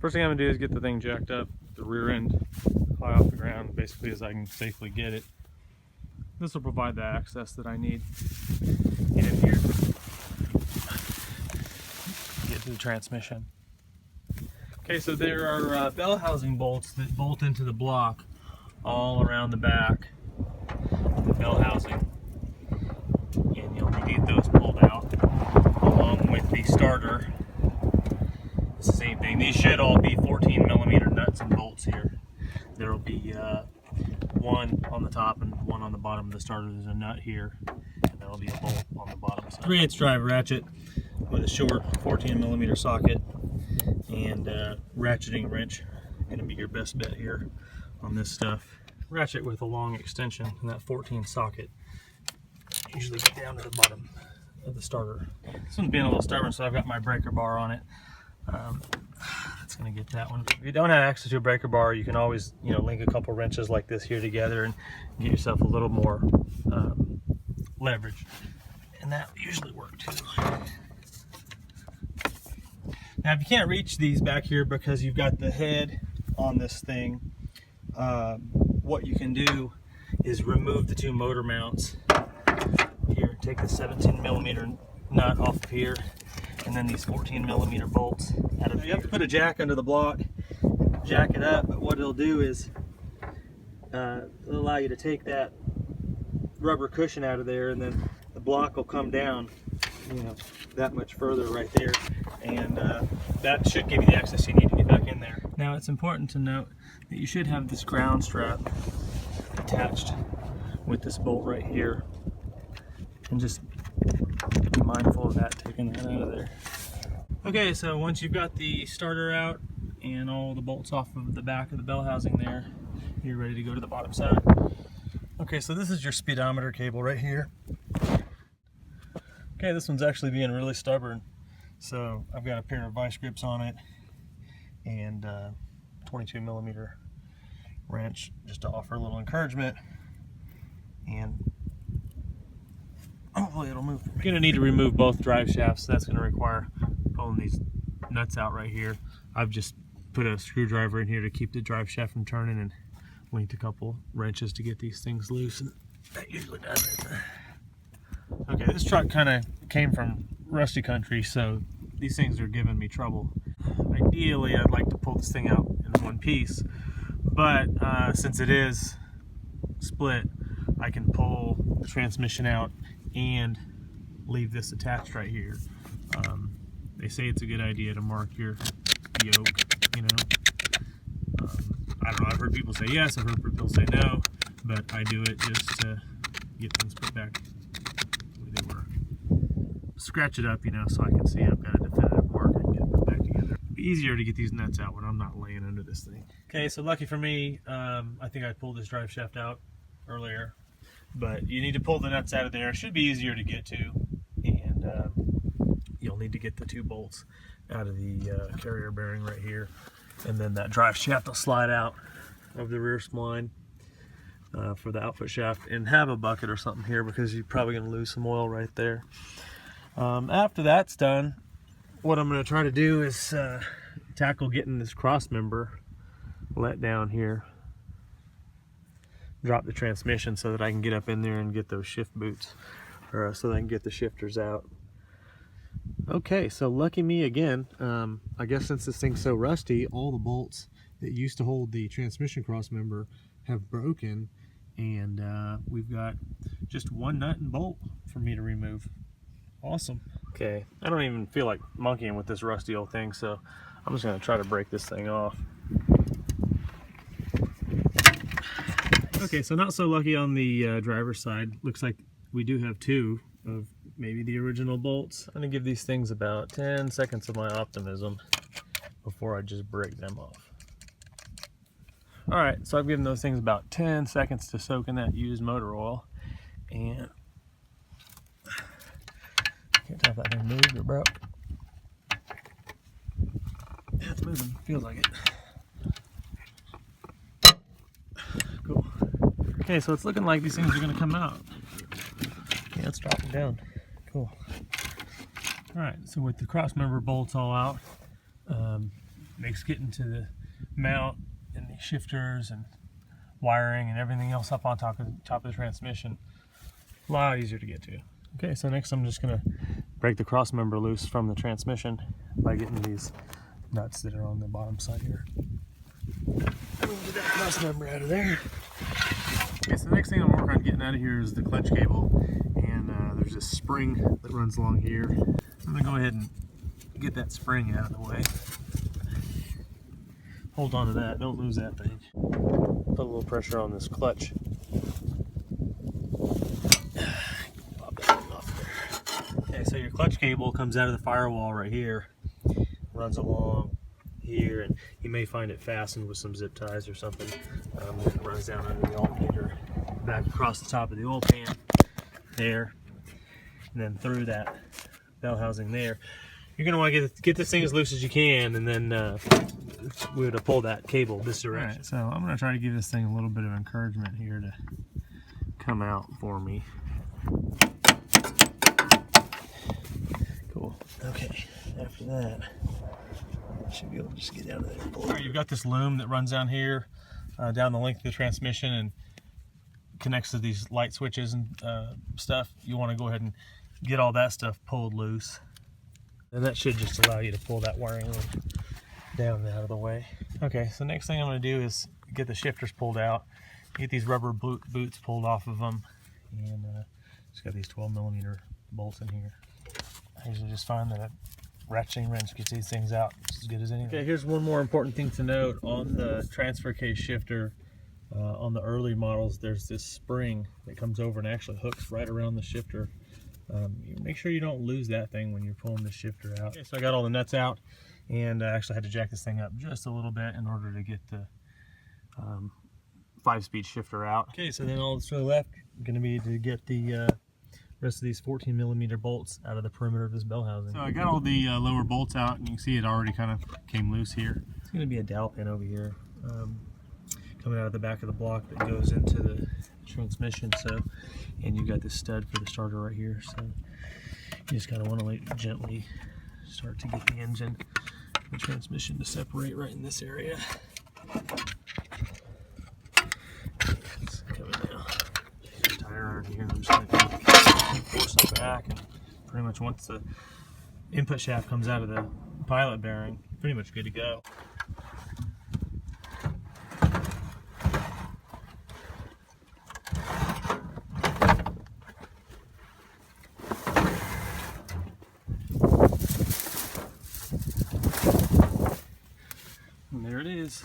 First thing I'm gonna do is get the thing jacked up, the rear end high off the ground, basically as I can safely get it. This will provide the access that I need. Get in here, get to the transmission. Okay, so there are bell housing bolts that bolt into the block all around the back of the bell housing. And you'll need those pulled out along with the starter. It's the same thing. These should all be 14mm nuts and bolts here. There will be one on the top and one on the bottom of the starter. There's a nut here, and there will be a bolt on the bottom side. 3/8 drive ratchet with a short 14mm socket and ratcheting wrench. Going to be your best bet here on this stuff. Ratchet with a long extension and that 14 socket. Usually get down to the bottom of the starter. This one's being a little stubborn, so I've got my breaker bar on it. That's going to get that one. If you don't have access to a breaker bar, you can always, link a couple wrenches like this here together and get yourself a little more leverage. And that usually works too. Now, if you can't reach these back here because you've got the head on this thing, what you can do is remove the two motor mounts. Here, take the 17mm nut off of here, and then these 14mm bolts out of here. You have to put a jack under the block, jack it up, but what it'll do is it'll allow you to take that rubber cushion out of there, and then the block will come down, that much further right there, and that should give you the access you need to get back in there. Now, it's important to note that you should have this ground strap attached with this bolt right here, and just be mindful of that, taking that out of there. Okay, so once you've got the starter out and all the bolts off of the back of the bell housing there, you're ready to go to the bottom side. Okay, so this is your speedometer cable right here. Okay, this one's actually being really stubborn, so I've got a pair of vice grips on it and 22mm wrench just to offer a little encouragement, and hopefully it'll move. You're gonna need to remove both drive shafts, so that's gonna require pulling these nuts out right here. I've just put a screwdriver in here to keep the drive shaft from turning, and linked a couple wrenches to get these things loose, and that usually does it. Okay, this truck kind of came from rusty country, so these things are giving me trouble. Ideally, I'd like to pull this thing out in one piece, but since it is split, I can pull the transmission out and leave this attached right here. They say it's a good idea to mark your yoke, I don't know, I've heard people say yes, I've heard people say no, but I do it just to get things put back the way they were. Scratch it up, so I can see I've got a definitive mark and get it put back together. It'd be easier to get these nuts out when I'm not laying under this thing. Okay, so lucky for me, I think I pulled this drive shaft out earlier, but you need to pull the nuts out of there. It should be easier to get to, and you'll need to get the two bolts out of the carrier bearing right here, and then that drive shaft will slide out of the rear spline for the output shaft, and have a bucket or something here because you're probably going to lose some oil right there. After that's done, what I'm going to try to do is tackle getting this cross member let down here, drop the transmission so that I can get up in there and get those shift boots, or so that I can get the shifters out. Okay, so lucky me again. I guess since this thing's so rusty, all the bolts that used to hold the transmission cross member have broken, and we've got just one nut and bolt for me to remove. Awesome. Okay, I don't even feel like monkeying with this rusty old thing, so I'm just going to try to break this thing off. Okay, so not so lucky on the driver's side. Looks like we do have two of maybe the original bolts. I'm going to give these things about 10 seconds of my optimism before I just break them off. Alright, so I've given those things about 10 seconds to soak in that used motor oil, and can't tell if that thing moved or broke. Yeah, it's moving. Feels like it. Cool. Okay, so it's looking like these things are going to come out. Yeah, let's drop them down. Cool. Alright, so with the cross member bolts all out, makes getting to the mount and the shifters and wiring and everything else up on top of the transmission a lot easier to get to. Okay, so next I'm just gonna break the cross member loose from the transmission by getting these nuts that are on the bottom side here. I'm gonna get that cross member out of there. Okay, so the next thing I'm working on getting out of here is the clutch cable, and there's this spring that runs along here. I'm gonna go ahead and get that spring out of the way. Hold on to that, don't lose that thing. Put a little pressure on this clutch. Pop that thing off there. Okay, so your clutch cable comes out of the firewall right here, runs along here, and you may find it fastened with some zip ties or something. It runs down under the alternator, back across the top of the oil pan there, and then through that bell housing there. You're going to want to get this thing as loose as you can, and then we would have pulled that cable this direction. Right, so I'm going to try to give this thing a little bit of encouragement here to come out for me. Cool. Okay, after that, I should be able to just get out of there. All right, you've got this loom that runs down here, down the length of the transmission, and connects to these light switches and stuff. You want to go ahead and get all that stuff pulled loose. And that should just allow you to pull that wiring down and out of the way. Okay, so next thing I'm going to do is get the shifters pulled out, get these rubber boots pulled off of them, and just got these 12mm bolts in here. I usually just find that a ratcheting wrench gets these things out just as good as anything. Okay, here's one more important thing to note. On the transfer case shifter, on the early models, there's this spring that comes over and actually hooks right around the shifter. Make sure you don't lose that thing when you're pulling the shifter out. Okay, so I got all the nuts out, and I actually had to jack this thing up just a little bit in order to get the 5-speed shifter out. Okay, so then all that's really left is going to be to get the rest of these 14mm bolts out of the perimeter of this bell housing. So I got all the lower bolts out, and you can see it already kind of came loose here. It's going to be a dowel pin over here coming out of the back of the block that goes into the transmission. So, and you got this stud for the starter right here, so you just kind of want to like gently start to get the engine and the transmission to separate right in this area. It's coming now. There's a tire iron here, and I'm just going to keep forcing it back, and pretty much once the input shaft comes out of the pilot bearing, pretty much good to go. And there it is.